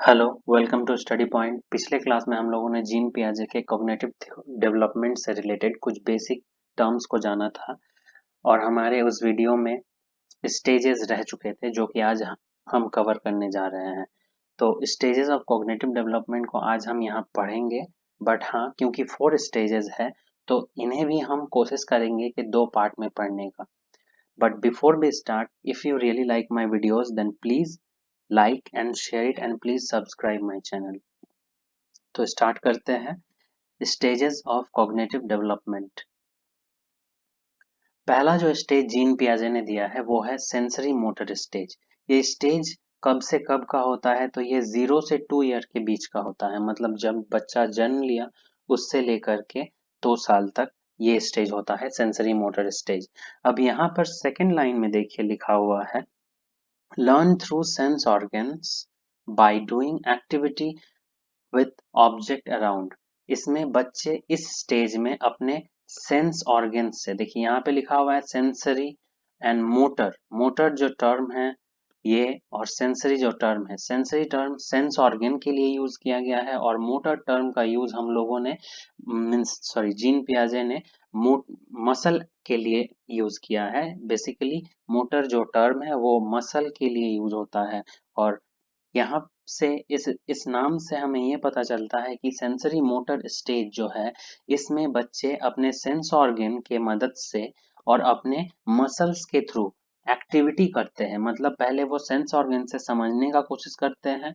Hello, welcome to study point. पिछले class में हम लोगों ने जीन पियाजे के कॉग्निटिव डेवलपमेंट से रिलेटेड कुछ बेसिक टर्म्स को जाना था और हमारे उस वीडियो में स्टेजेस रह चुके थे जो कि आज हम कवर करने जा रहे हैं। तो स्टेजेस ऑफ कॉग्निटिव डेवलपमेंट को आज हम यहाँ पढ़ेंगे, बट हाँ, क्योंकि 4 स्टेजेस है तो इन्हें भी हम कोशिश करेंगे कि 2 पार्ट में पढ़ने का। But before we start, if you really like my videos, then please like and share it and please subscribe my channel. तो स्टार्ट करते हैं। Stages of cognitive development. पहला जो स्टेज जीन पियाजे ने दिया है वो है सेंसरी मोटर स्टेज। ये स्टेज कब से कब का होता है? तो ये 0 से 2 ईयर के बीच का होता है, मतलब जब बच्चा जन्म लिया उससे लेकर के 2 साल तक ये स्टेज होता है, सेंसरी मोटर स्टेज। अब यहाँ पर सेकेंड लाइन में देखिए लिखा हुआ है, learn through sense organs by doing activity with object around। इसमें बच्चे इस स्टेज में अपने सेंस ऑर्गन से, देखिए यहाँ पे लिखा हुआ है सेंसरी एंड मोटर। मोटर जो टर्म है ये, और सेंसरी जो टर्म है, सेंसरी टर्म सेंस ऑर्गन के लिए यूज किया गया है और मोटर टर्म का यूज हम लोगों ने मीन्स सॉरी जीन पियाजे ने मसल के लिए यूज किया है। बेसिकली मोटर जो टर्म है वो मसल के लिए यूज होता है। और यहाँ से इस नाम से हमें ये पता चलता है कि सेंसरी मोटर स्टेज जो है इसमें बच्चे अपने सेंस ऑर्गन के मदद से और अपने मसल्स के थ्रू एक्टिविटी करते हैं। मतलब पहले वो सेंस ऑर्गन से समझने का कोशिश करते हैं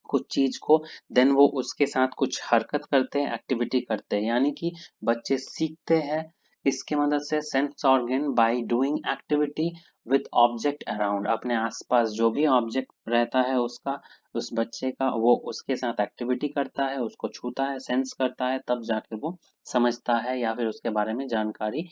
कुछ चीज को, देन वो उसके साथ कुछ हरकत करते हैं, एक्टिविटी करते हैं, यानी कि बच्चे सीखते हैं इसके मदद से sense organ by doing activity with object around. अपने आसपास जो भी ऑब्जेक्ट रहता है उसका, उस बच्चे का, वो उसके साथ एक्टिविटी करता है, उसको छूता है, सेंस करता है, तब जाके वो समझता है या फिर उसके बारे में जानकारी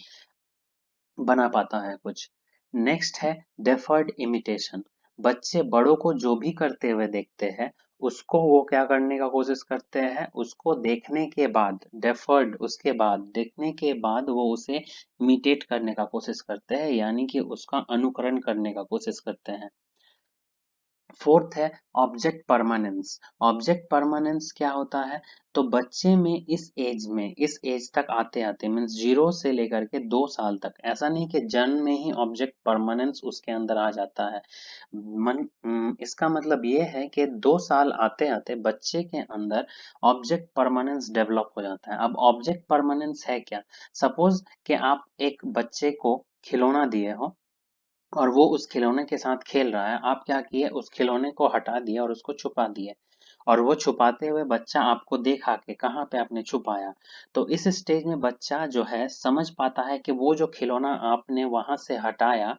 बना पाता है कुछ। नेक्स्ट है डेफर्ड इमिटेशन। बच्चे बड़ों को जो भी करते हुए देखते हैं उसको वो क्या करने का कोशिश करते हैं, उसको देखने के बाद, डेफर्ड उसके बाद, देखने के बाद वो उसे इमिटेट करने का कोशिश करते हैं, यानी कि उसका अनुकरण करने का कोशिश करते हैं। फोर्थ है ऑब्जेक्ट परमानेंस। ऑब्जेक्ट परमानेंस क्या होता है? तो बच्चे में इस एज तक आते आते मीन्स 0 से लेकर के 2 साल तक, ऐसा नहीं कि जन्म में ही ऑब्जेक्ट परमानेंस उसके अंदर आ जाता है। इसका मतलब ये है कि 2 साल आते आते बच्चे के अंदर ऑब्जेक्ट परमानेंस डेवलप हो जाता है। अब ऑब्जेक्ट परमानेंस है क्या? सपोज कि आप एक बच्चे को खिलौना दिए हो और वो उस खिलौने के साथ खेल रहा है, आप क्या किए, उस खिलौने को हटा दिए और उसको छुपा दिए, और वो छुपाते हुए बच्चा आपको देखा कि कहाँ पे आपने छुपाया। तो इस स्टेज में बच्चा जो है समझ पाता है कि वो जो खिलौना आपने वहां से हटाया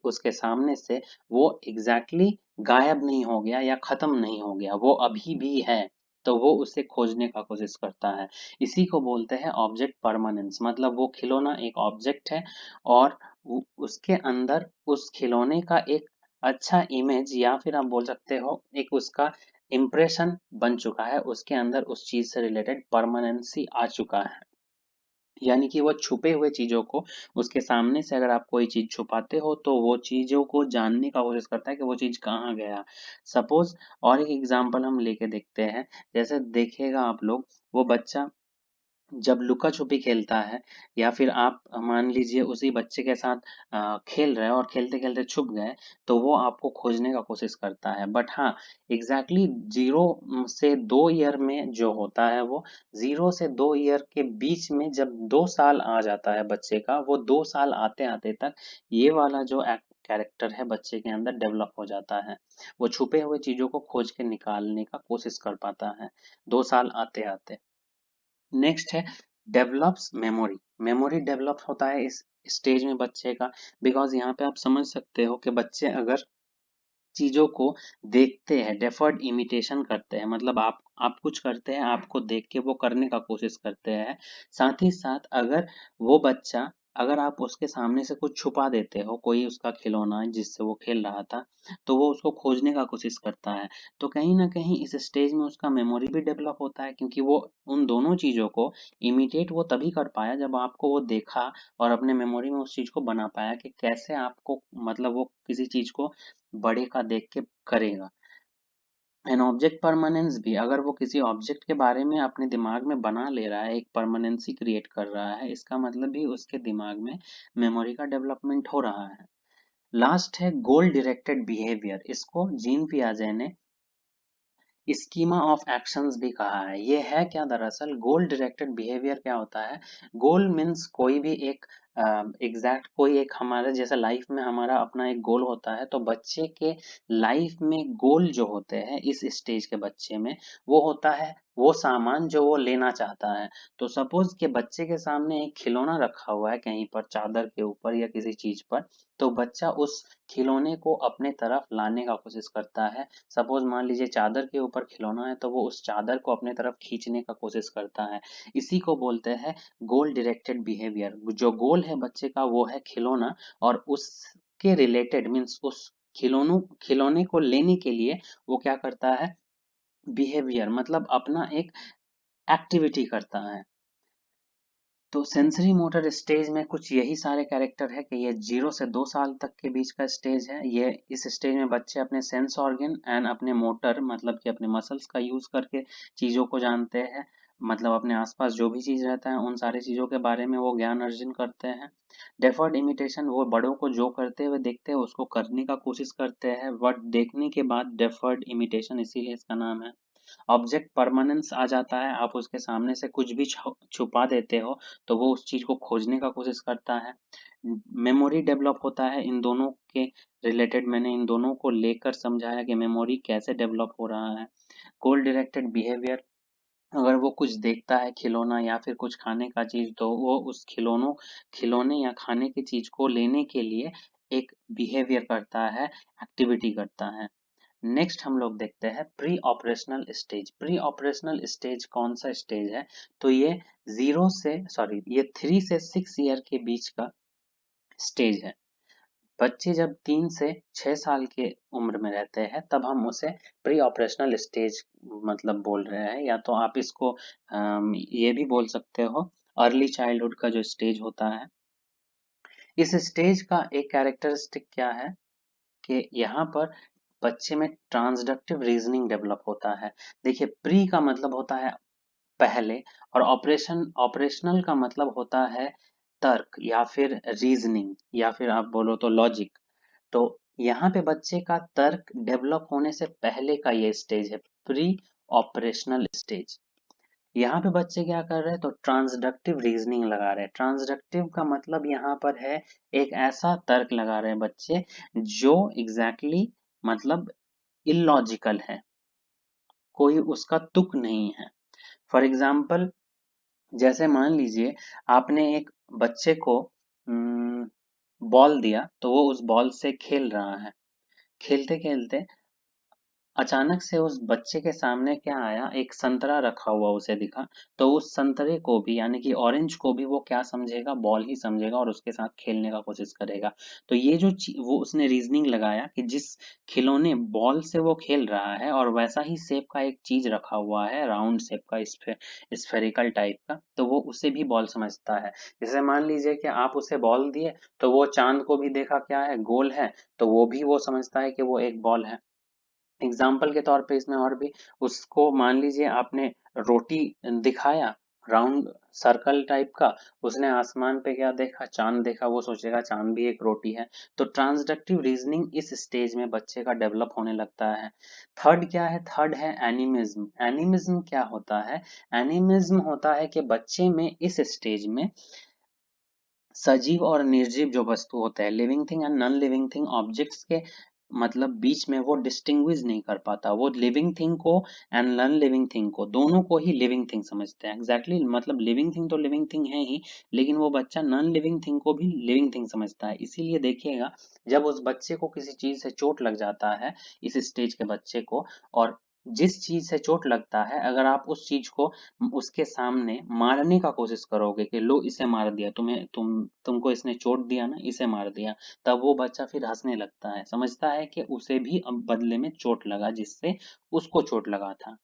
उसके सामने से, वो एग्जैक्टली गायब नहीं हो गया या खत्म नहीं हो गया, वो अभी भी है। तो वो उसे खोजने का कोशिश करता है। इसी को बोलते हैं ऑब्जेक्ट परमानेंस। मतलब वो खिलौना एक ऑब्जेक्ट है और उसके अंदर उस खिलौने का एक अच्छा इमेज, या फिर आप बोल सकते हो एक उसका इम्प्रेशन बन चुका है, उसके अंदर उस चीज से रिलेटेड परमानेंसी आ चुका है। यानी कि वो छुपे हुए चीजों को, उसके सामने से अगर आप कोई चीज छुपाते हो तो वो चीजों को जानने का कोशिश करता है कि वो चीज कहाँ गया। सपोज और एक एग्जांपल हम लेके देखते हैं। जैसे देखिएगा आप लोग, वो बच्चा जब लुका छुपी खेलता है, या फिर आप मान लीजिए उसी बच्चे के साथ खेल रहे हैं और खेलते खेलते छुप गए, तो वो आपको खोजने का कोशिश करता है। बट हाँ, एग्जैक्टली 0 से 2 ईयर में जो होता है वो, 0 से 2 ईयर के बीच में जब 2 साल आ जाता है बच्चे का, वो 2 साल आते आते तक ये वाला जो कैरेक्टर है बच्चे के अंदर डेवलप हो जाता है। वो छुपे हुए चीजों को खोज के निकालने का कोशिश कर पाता है 2 साल आते आते। नेक्स्ट है डेवलप्स मेमोरी। मेमोरी डेवलप होता है इस स्टेज में बच्चे का, बिकॉज यहाँ पे आप समझ सकते हो कि बच्चे अगर चीजों को देखते हैं, डेफर्ड इमिटेशन करते हैं, मतलब आप कुछ करते हैं, आपको देख के वो करने का कोशिश करते हैं। साथ ही साथ अगर वो बच्चा, अगर आप उसके सामने से कुछ छुपा देते हो, कोई उसका खिलौना जिससे वो खेल रहा था, तो वो उसको खोजने का कोशिश करता है। तो कहीं ना कहीं इस स्टेज में उसका मेमोरी भी डेवलप होता है, क्योंकि वो उन दोनों चीजों को इमिटेट वो तभी कर पाया जब आपको वो देखा और अपने मेमोरी में उस चीज को बना पाया कि कैसे आपको, मतलब वो किसी चीज को बड़े का देख के करेगा। एन ऑब्जेक्ट परमानेंस भी, अगर वो किसी ऑब्जेक्ट के बारे में अपने दिमाग में बना ले रहा है, एक परमानेंसी क्रिएट कर रहा है, इसका मतलब भी उसके दिमाग में मेमोरी का डेवलपमेंट हो रहा है। लास्ट है गोल डायरेक्टेड बिहेवियर, इसको जीन पियाजे ने स्कीमा ऑफ एक्शंस भी कहा है। ये है क्या, दरअसल गोल डायरेक्टेड बिहेवियर क्या होता है? गोल मीन्स कोई भी एक एग्जैक्ट कोई एक हमारे जैसे लाइफ में हमारा अपना एक गोल होता है, तो बच्चे के लाइफ में गोल जो होते हैं इस स्टेज के बच्चे में, वो होता है वो सामान जो वो लेना चाहता है। तो सपोज के बच्चे के सामने एक खिलौना रखा हुआ है कहीं पर चादर के ऊपर या किसी चीज पर, तो बच्चा उस खिलौने को अपने तरफ लाने का कोशिश करता है। सपोज मान लीजिए चादर के ऊपर खिलौना है, तो वो उस चादर को अपने तरफ खींचने का कोशिश करता है। इसी को बोलते हैं गोल डायरेक्टेड बिहेवियर। जो गोल है बच्चे का वो है खिलौना, और उसके रिलेटेड मीन्स उस खिलौने को लेने के लिए वो क्या करता है, बिहेवियर मतलब अपना एक एक्टिविटी करता है। तो सेंसरी मोटर स्टेज में कुछ यही सारे कैरेक्टर है कि ये 0 से 2 साल तक के बीच का स्टेज है। ये इस स्टेज में बच्चे अपने सेंस ऑर्गन एंड अपने मोटर मतलब कि अपने मसल्स का यूज करके चीजों को जानते हैं, मतलब अपने आसपास जो भी चीज रहता है उन सारी चीजों के बारे में वो ज्ञान अर्जन करते हैं। डेफर्ड इमिटेशन, वो बड़ों को जो करते हुए देखते हैं उसको करने का कोशिश करते हैं, बट देखने के बाद डेफर्ड इमिटेशन, इसीलिए इसका नाम है। ऑब्जेक्ट परमानेंस आ जाता है, आप उसके सामने से कुछ भी छुपा देते हो तो वो उस चीज को खोजने का कोशिश करता है। मेमोरी डेवलप होता है, इन दोनों के रिलेटेड मैंने इन दोनों को लेकर समझाया कि मेमोरी कैसे डेवलप हो रहा है। गोल डायरेक्टेड बिहेवियर, अगर वो कुछ देखता है खिलौना या फिर कुछ खाने का चीज, तो वो उस खिलौने या खाने की चीज को लेने के लिए एक बिहेवियर करता है, एक्टिविटी करता है। नेक्स्ट हम लोग देखते हैं pre operational stage. Pre operational stage कौन सा स्टेज है? तो ये 3 से 6 ईयर के बीच का स्टेज है। बच्चे जब 3 से 6 साल के उम्र में रहते हैं तब हम उसे प्री ऑपरेशनल स्टेज मतलब बोल रहे हैं, या तो आप इसको ये भी बोल सकते हो अर्ली चाइल्डहुड का जो स्टेज होता है। इस स्टेज का एक कैरेक्टरिस्टिक क्या है कि यहाँ पर बच्चे में ट्रांसडक्टिव रीजनिंग डेवलप होता है। देखिए प्री का मतलब होता है पहले, और ऑपरेशनल का मतलब होता है तर्क या फिर रीजनिंग या फिर आप बोलो तो लॉजिक। तो यहाँ पे बच्चे का तर्क डेवलप होने से पहले का ये स्टेज है, प्री ऑपरेशनल स्टेज। यहाँ पे बच्चे क्या कर रहे हैं, तो ट्रांसडक्टिव रीजनिंग लगा रहे हैं। ट्रांसडक्टिव का मतलब यहाँ पर है एक ऐसा तर्क लगा रहे हैं बच्चे जो एग्जैक्टली मतलब इलॉजिकल है, कोई उसका तुक नहीं है। फॉर एग्जाम्पल जैसे मान लीजिए आपने एक बच्चे को बॉल दिया, तो वो उस बॉल से खेल रहा है। खेलते खेलते अचानक से उस बच्चे के सामने क्या आया, एक संतरा रखा हुआ उसे दिखा, तो उस संतरे को भी यानी कि ऑरेंज को भी वो क्या समझेगा, बॉल ही समझेगा और उसके साथ खेलने का कोशिश करेगा। तो ये जो वो उसने रीजनिंग लगाया कि जिस खिलौने बॉल से वो खेल रहा है और वैसा ही शेप का एक चीज रखा हुआ है, राउंड शेप का, स्फेरिकल टाइप का, तो वो उसे भी बॉल समझता है। जैसे मान लीजिए कि आप उसे बॉल दिए, तो वो चांद को भी देखा क्या है, गोल है, तो वो भी वो समझता है कि वो एक बॉल है। एग्जाम्पल के तौर पे इसमें और भी, उसको मान लीजिए आपने रोटी दिखाया, राउंड सर्कल टाइप का, उसने आसमान पे क्या देखा, चांद देखा, वो सोचेगा चांद भी एक रोटी है। तो ट्रांसडक्टिव रीजनिंग इस स्टेज में बच्चे का डेवलप होने लगता है। थर्ड क्या है, थर्ड है एनिमिज्म। एनिमिज्म क्या होता है? एनिमिज्म होता है कि बच्चे में इस स्टेज में सजीव और निर्जीव जो वस्तु होते हैं, living thing and non living thing objects के मतलब बीच में वो डिस्टिंग्विश नहीं कर पाता। वो लिविंग थिंग को एंड नॉन लिविंग थिंग को दोनों को ही लिविंग थिंग समझते हैं। एग्जैक्टली मतलब लिविंग थिंग तो लिविंग थिंग है ही, लेकिन वो बच्चा नॉन लिविंग थिंग को भी लिविंग थिंग समझता है। इसीलिए देखिएगा जब उस बच्चे को किसी चीज से चोट लग जाता है, इस स्टेज के बच्चे को, और जिस चीज से चोट लगता है अगर आप उस चीज को उसके सामने मारने का कोशिश करोगे कि लो इसे मार दिया, तुमको इसने चोट दिया ना, इसे मार दिया, तब वो बच्चा फिर हंसने लगता है, समझता है कि उसे भी अब बदले में चोट लगा जिससे उसको चोट लगा था।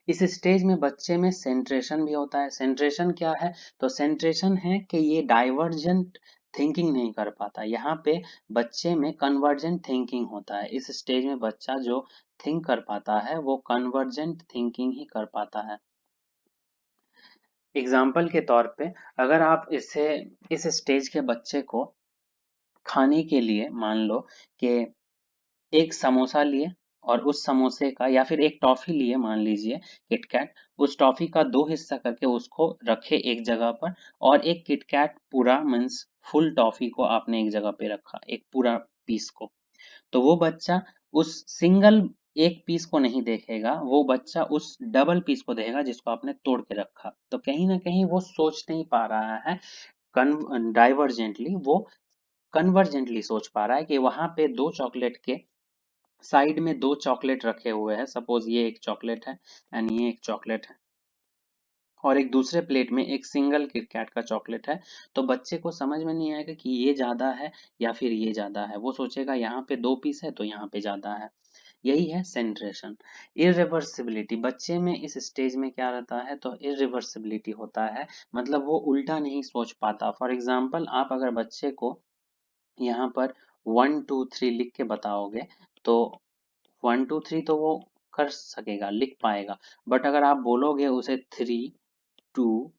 इस स्टेज में बच्चे में सेंट्रेशन भी होता है। सेंट्रेशन क्या है? तो सेंट्रेशन है कि ये डाइवर्जेंट थिंकिंग नहीं कर पाता। यहाँ पे बच्चे में कन्वर्जेंट थिंकिंग होता है। इस स्टेज में बच्चा जो थिंक कर पाता है वो कन्वर्जेंट थिंकिंग ही कर पाता है। एग्जाम्पल के तौर पे अगर आप इस स्टेज के बच्चे को खाने के लिए मान लो कि एक समोसा लिए और उस समोसे का या फिर एक टॉफी लिए मान लीजिए किटकैट, उस टॉफी का दो हिस्सा करके उसको रखे एक जगह पर और एक किटकैट पूरा मीन्स फुल टॉफी को आपने एक जगह पे रखा, एक पूरा पीस को। तो वो बच्चा उस सिंगल एक पीस को नहीं देखेगा, वो बच्चा उस डबल पीस को देखेगा जिसको आपने तोड़ के रखा। तो कहीं ना कहीं वो सोच नहीं पा रहा है डाइवर्जेंटली, वो कन्वर्जेंटली सोच पा रहा है कि वहां पे दो चॉकलेट के साइड में दो चॉकलेट रखे हुए हैं, सपोज ये एक चॉकलेट है एंड ये एक चॉकलेट है और एक दूसरे प्लेट में एक सिंगल किटकैट का चॉकलेट है। तो बच्चे को समझ में नहीं आएगा कि ये ज्यादा है या फिर ये ज्यादा है, वो सोचेगा यहाँ पे दो पीस है तो यहाँ पे ज्यादा है। यही है सेंट्रेशन। इरिवर्सिबिलिटी बच्चे में इस स्टेज में क्या रहता है, तो इरिवर्सिबिलिटी होता है, मतलब वो उल्टा नहीं सोच पाता। फॉर एग्जाम्पल आप अगर बच्चे को यहाँ पर 1 2 3 लिख के बताओगे तो 1 2 3 तो वो कर सकेगा, लिख पाएगा। बट अगर आप बोलोगे उसे 3 2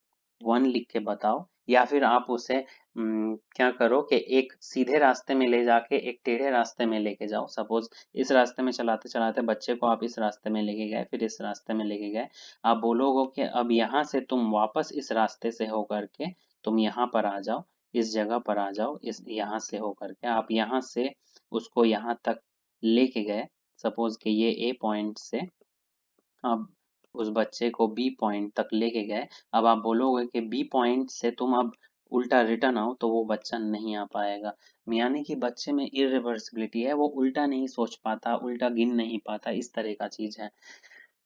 1 लिख के बताओ, या फिर आप उसे क्या करो कि एक सीधे रास्ते में ले जाके एक टेढ़े रास्ते में लेके जाओ। सपोज इस रास्ते में चलाते चलाते बच्चे को आप इस रास्ते में लेके गए, फिर इस रास्ते में लेके गए, आप बोलोगे कि अब यहाँ से तुम वापस इस रास्ते से होकर के तुम यहाँ पर आ जाओ, इस जगह पर आ जाओ, इस यहाँ से होकर के आप यहाँ से उसको यहाँ तक लेके गए। सपोज कि ये ए पॉइंट से आप उस बच्चे को बी पॉइंट तक लेके गए। अब आप बोलोगे कि बी पॉइंट से तुम अब उल्टा रिटर्न आओ, तो वो बच्चा नहीं आ पाएगा। यानी कि बच्चे में इरिवर्सिबिलिटी है, वो उल्टा नहीं सोच पाता, उल्टा गिन नहीं पाता, इस तरह का चीज है।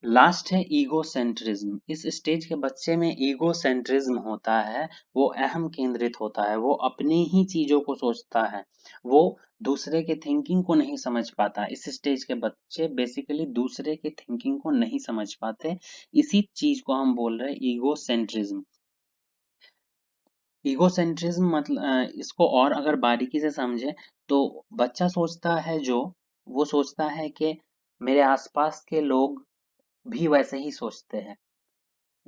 लास्ट है ईगोसेंट्रिज्म। इस स्टेज के बच्चे में ईगोसेंट्रिज्म होता है, वो अहम केंद्रित होता है, वो अपनी ही चीजों को सोचता है, वो दूसरे के थिंकिंग को नहीं समझ पाता। इस स्टेज के बच्चे बेसिकली दूसरे के थिंकिंग को नहीं समझ पाते, इसी चीज को हम बोल रहे हैं ईगोसेंट्रिज्म। ईगोसेंट्रिज्म मतलब इसको और अगर बारीकी से समझे तो बच्चा सोचता है जो, वो सोचता है कि मेरे आसपास के लोग भी वैसे ही सोचते हैं।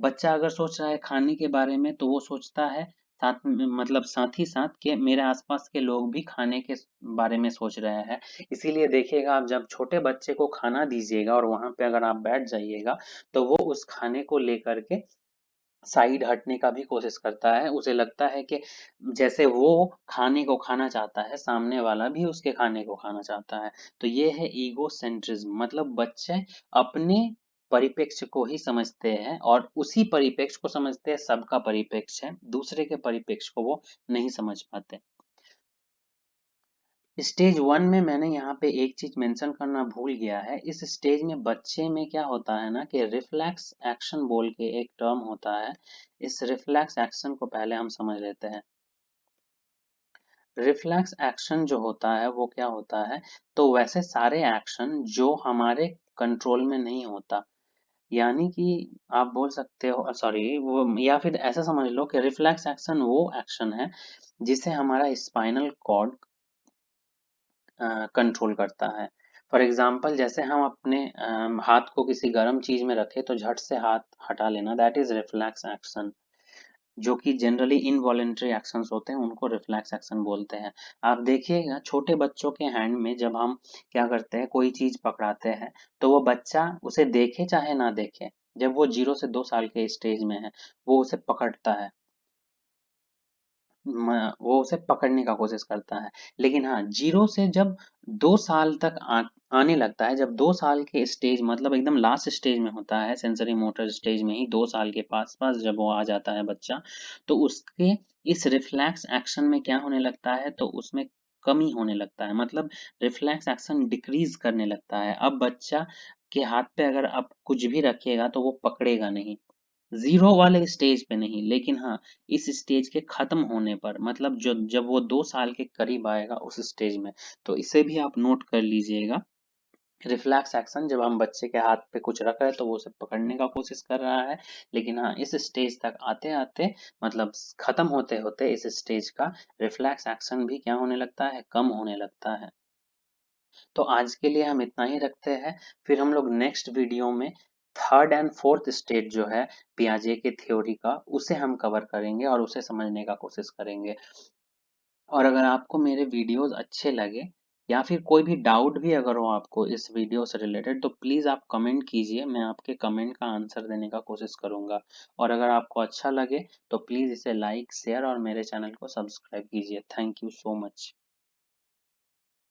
बच्चा अगर सोच रहा है खाने के बारे में तो वो सोचता है साथ में, मतलब साथ ही साथ कि मेरे आसपास के लोग भी खाने के बारे में सोच रहे हैं। इसीलिए देखिएगा आप जब छोटे बच्चे को खाना दीजिएगा और वहां पे अगर आप बैठ जाइएगा तो वो उस खाने को लेकर के साइड हटने का भी कोशिश करता है। उसे लगता है कि जैसे वो खाने को खाना चाहता है, सामने वाला भी उसके खाने को खाना चाहता है। तो ये है ईगो सेंट्रिज्म, मतलब बच्चे अपने परिप्रेक्ष्य को ही समझते हैं और उसी परिप्रेक्ष्य को समझते हैं, सबका परिप्रेक्ष्य है, दूसरे के परिप्रेक्ष्य को वो नहीं समझ पाते। स्टेज 1 में मैंने यहाँ पे एक चीज मेंशन करना भूल गया है। इस स्टेज में बच्चे में क्या होता है ना कि रिफ्लेक्स एक्शन बोल के एक टर्म होता है। इस रिफ्लेक्स एक्शन को पहले हम समझ लेते हैं। रिफ्लेक्स एक्शन जो होता है वो क्या होता है, तो वैसे सारे एक्शन जो हमारे कंट्रोल में नहीं होता, यानी कि आप बोल सकते हो, सॉरी वो, या फिर ऐसा समझ लो कि रिफ्लेक्स एक्शन वो एक्शन है जिसे हमारा स्पाइनल कॉर्ड कंट्रोल करता है। फॉर एग्जाम्पल जैसे हम अपने हाथ को किसी गर्म चीज में रखे तो झट से हाथ हटा लेना, दैट इज रिफ्लेक्स एक्शन। जो कि जनरली इनवॉलेंट्री एक्शंस होते हैं उनको रिफ्लेक्स एक्शन बोलते हैं। आप देखिएगा छोटे बच्चों के हैंड में जब हम क्या करते हैं, कोई चीज पकड़ाते हैं तो वो बच्चा उसे देखे चाहे ना देखे, जब वो 0 से 2 साल के स्टेज में है वो उसे पकड़ता है, वो उसे पकड़ने का कोशिश करता है। लेकिन हाँ 0 से जब 2 साल तक आने लगता है, जब 2 साल के स्टेज मतलब एकदम लास्ट स्टेज में होता है, सेंसरी मोटर स्टेज में ही 2 साल के पास पास जब वो आ जाता है बच्चा, तो उसके इस रिफ्लेक्स एक्शन में क्या होने लगता है, तो उसमें कमी होने लगता है, मतलब रिफ्लेक्स एक्शन डिक्रीज करने लगता है। अब बच्चा के हाथ पे अगर आप कुछ भी रखिएगा तो वो पकड़ेगा नहीं, जीरो वाले स्टेज पे नहीं, लेकिन हाँ इस स्टेज के खत्म होने पर, मतलब जो जब वो 2 साल के करीब आएगा उस स्टेज में, तो इसे भी आप नोट कर लीजिएगा। रिफ्लेक्स एक्शन, जब हम बच्चे के हाथ पे कुछ रख रहे हैं तो वो उसे पकड़ने का कोशिश कर रहा है, लेकिन हाँ इस स्टेज तक आते आते मतलब खत्म होते होते इस स्टेज का रिफ्लेक्स एक्शन भी क्या होने लगता है, कम होने लगता है। तो आज के लिए हम इतना ही रखते हैं, फिर हम लोग नेक्स्ट वीडियो में थर्ड एंड फोर्थ स्टेज जो है पियाजे के थ्योरी का, उसे हम कवर करेंगे और उसे समझने का कोशिश करेंगे। और अगर आपको मेरे वीडियोस अच्छे लगे या फिर कोई भी डाउट भी अगर हो आपको इस वीडियो से रिलेटेड, तो प्लीज़ आप कमेंट कीजिए, मैं आपके कमेंट का आंसर देने का कोशिश करूंगा। और अगर आपको अच्छा लगे तो प्लीज़ इसे लाइक शेयर और मेरे चैनल को सब्सक्राइब कीजिए। Thank you so much.